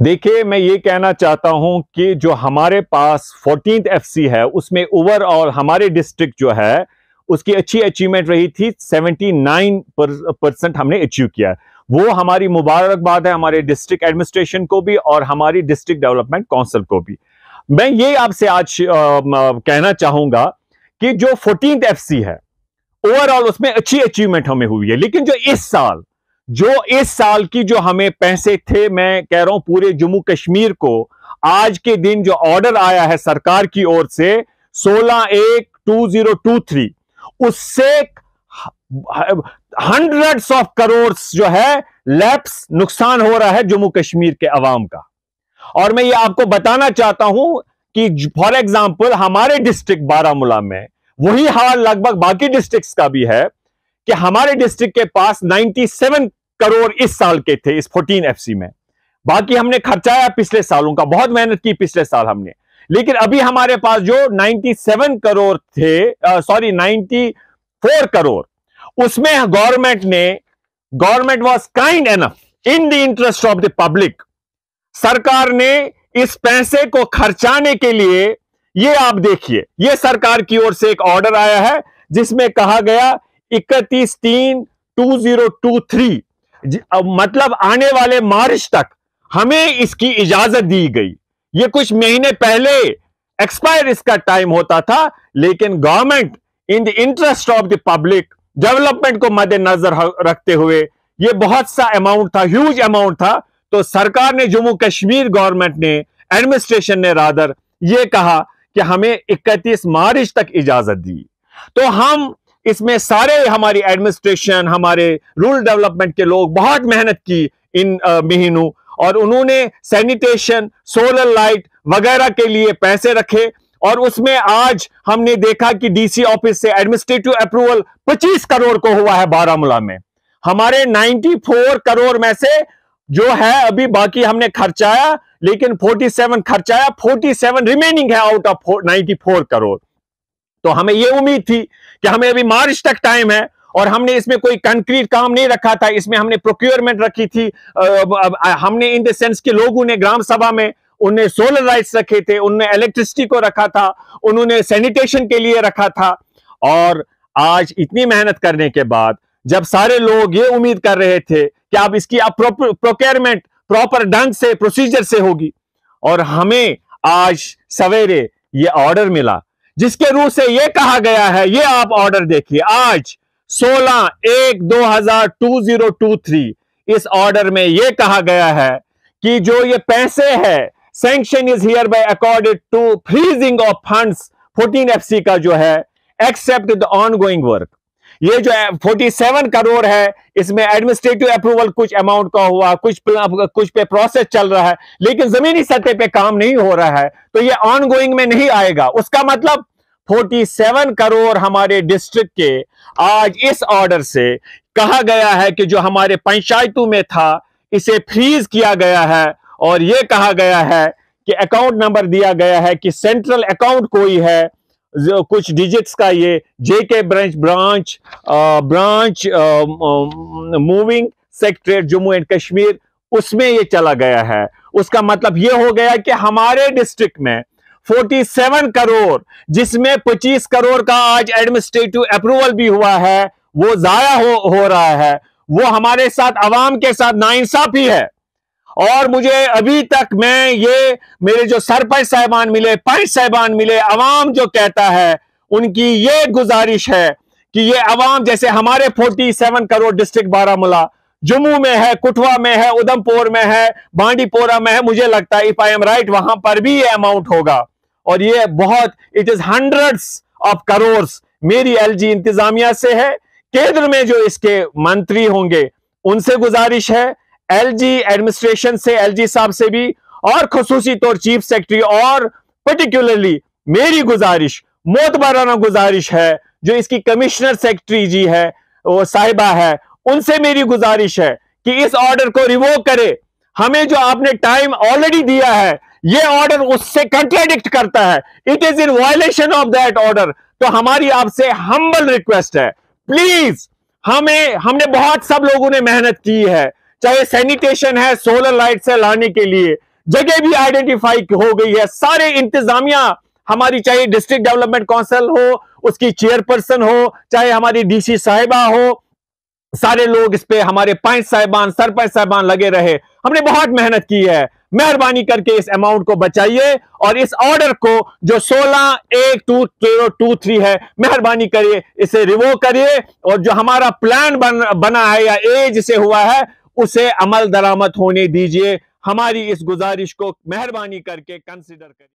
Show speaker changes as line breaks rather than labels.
देखिए, मैं ये कहना चाहता हूं कि जो हमारे पास 14th एफसी है, उसमें ओवरऑल हमारे डिस्ट्रिक्ट जो है उसकी अच्छी अचीवमेंट रही थी। 79% हमने अचीव किया। वो हमारी मुबारकबाद है हमारे डिस्ट्रिक्ट एडमिनिस्ट्रेशन को भी और हमारी डिस्ट्रिक्ट डेवलपमेंट काउंसिल को भी। मैं ये आपसे आज कहना चाहूंगा कि जो 14th एफसी है ओवरऑल उसमें अच्छी अचीवमेंट हमें हुई है, लेकिन जो इस साल की जो हमें पैसे थे, मैं कह रहा हूं पूरे जम्मू कश्मीर को आज के दिन जो ऑर्डर आया है सरकार की ओर से 16/1/2023, उससे हंड्रेड्स ऑफ करोड़ जो है लैप्स नुकसान हो रहा है जम्मू कश्मीर के अवाम का। और मैं ये आपको बताना चाहता हूं कि फॉर एग्जांपल हमारे डिस्ट्रिक्ट बारामूला में वही हाल लगभग बाकी डिस्ट्रिक्ट्स का भी है कि हमारे डिस्ट्रिक्ट के पास 97 करोड़ इस साल के थे इस 14 एफसी में। बाकी हमने खर्चाया पिछले सालों का, बहुत मेहनत की पिछले साल हमने, लेकिन अभी हमारे पास जो 97 करोड़ थे, 94 करोड़, उसमें government was kind enough in the interest of the public, सरकार ने इस पैसे को खर्चाने के लिए, ये आप देखिए, ये सरकार की ओर से एक ऑर्डर आया है जिसमें कहा गया 31/3/2023, मतलब आने वाले मार्च तक हमें इसकी इजाजत दी गई। ये कुछ महीने पहले एक्सपायर इसका टाइम होता था, लेकिन government in the interest of the public development को मद्देनजर रखते हुए, ये बहुत सा अमाउंट था, ह्यूज अमाउंट था, तो सरकार ने, जम्मू कश्मीर गवर्नमेंट ने, एडमिनिस्ट्रेशन ने रादर, ये कहा कि हमें 31 मार्च तक इजाजत दी। तो हम इसमें सारे, हमारी एडमिनिस्ट्रेशन, हमारे रूरल डेवलपमेंट के लोग बहुत मेहनत की इन महीनों, और उन्होंने सैनिटेशन, सोलर लाइट वगैरह के लिए पैसे रखे, और उसमें आज हमने देखा कि डीसी ऑफिस से एडमिनिस्ट्रेटिव अप्रूवल 25 करोड़ को हुआ है बारामूला में। हमारे 94 करोड़ में से जो है अभी बाकी हमने खर्चाया, लेकिन 47 खर्चाया, 47 रिमेनिंग है आउट ऑफ 94 करोड़। तो हमें यह उम्मीद थी कि हमें अभी मार्च तक टाइम है, और हमने इसमें कोई कंक्रीट काम नहीं रखा था, इसमें हमने प्रोक्योरमेंट रखी थी। हमने इन द सेंस के लोगों ने ग्राम सभा में उन्हें सोलर लाइट्स रखे थे, उन्होंने इलेक्ट्रिसिटी को रखा था, उन्होंने सैनिटेशन के लिए रखा था। और आज इतनी मेहनत करने के बाद जब सारे लोग ये उम्मीद कर रहे थे कि अब इसकी प्रोक्योरमेंट प्रॉपर ढंग से, प्रोसीजर से होगी, और हमें आज सवेरे ये ऑर्डर मिला जिसके रूप से ये कहा गया है, ये आप ऑर्डर देखिए, आज 16/1/2023, इस ऑर्डर में यह कहा गया है कि जो ये पैसे है, sanction is hereby accorded to freezing of funds 14 FC का जो है, एक्सेप्ट द ऑनगोइंग वर्क। ये जो 47 करोड़ है, इसमें एडमिनिस्ट्रेटिव अप्रूवल कुछ अमाउंट का हुआ, कुछ पे प्रोसेस चल रहा है, लेकिन जमीनी सतह पे काम नहीं हो रहा है, तो ये ऑनगोइंग में नहीं आएगा। उसका मतलब 47 करोड़ हमारे डिस्ट्रिक्ट के आज इस ऑर्डर से कहा गया है कि जो हमारे पंचायतों में था, इसे फ्रीज किया गया है, और यह कहा गया है कि अकाउंट नंबर दिया गया है कि सेंट्रल अकाउंट कोई है, जो कुछ डिजिट्स का, ये JK branch moving secretariat Jammu and Kashmir, उसमें ये चला गया है। उसका मतलब ये हो गया कि हमारे डिस्ट्रिक्ट में 47 करोड़, जिसमें 25 करोड़ का आज एडमिनिस्ट्रेटिव अप्रूवल भी हुआ है, वो जाया हो रहा है। वो हमारे साथ, अवाम के साथ नाइंसाफी है। और मुझे अभी तक, मैं ये, मेरे जो सरपंच साहिबान मिले, पंच साहिबान मिले, अवाम जो कहता है, उनकी ये गुजारिश है कि ये अवाम, जैसे हमारे 47 करोड़ डिस्ट्रिक्ट बारामूला, जम्मू में है, कुठवा में है, उधमपुर में है, बांडीपोरा में है, मुझे लगता है इफ आई एम राइट वहां पर भी ये अमाउंट होगा, और ये बहुत, it is hundreds of crore मेरी एलजी इंतजामिया से है। केंद्र में जो इसके मंत्री होंगे उनसे गुजारिश है, एलजी एडमिनिस्ट्रेशन से, एलजी साहब से भी, और खसूसी तौर चीफ सेक्रेटरी, और पर्टिकुलरली मेरी गुजारिश, मोतबराना गुजारिश है, जो इसकी कमिश्नर सेक्रेटरी जी है, वो साहिबा है, उनसे मेरी गुजारिश है कि इस ऑर्डर को रिवोक करे। हमें जो आपने टाइम ऑलरेडी दिया है, ये ऑर्डर उससे कंट्राडिक्ट करता है, it is in violation of that order. तो हमारी आपसे हम्बल रिक्वेस्ट है, प्लीज, हमने बहुत, सब लोगों ने मेहनत की है, चाहे सैनिटेशन है, सोलर लाइट से लाने के लिए जगह भी आइडेंटिफाई हो गई है। सारे इंतजामिया हमारी, चाहे डिस्ट्रिक्ट डेवलपमेंट काउंसिल हो, उसकी चेयरपर्सन हो, चाहे हमारी डीसी साहिबा हो, सारे लोग इस पे, हमारे पंच साहिबान, सरपंच साहिबान लगे रहे। हमने बहुत मेहनत की है। मेहरबानी करके इस अमाउंट को बचाइए और इस ऑर्डर को जो 16/1/2023 है, मेहरबानी करिए इसे रिवोक करिए और जो हमारा प्लान बना है या एज से हुआ है उसे अमल दरामद होने दीजिए। हमारी इस गुजारिश को मेहरबानी करके कंसिडर करिए।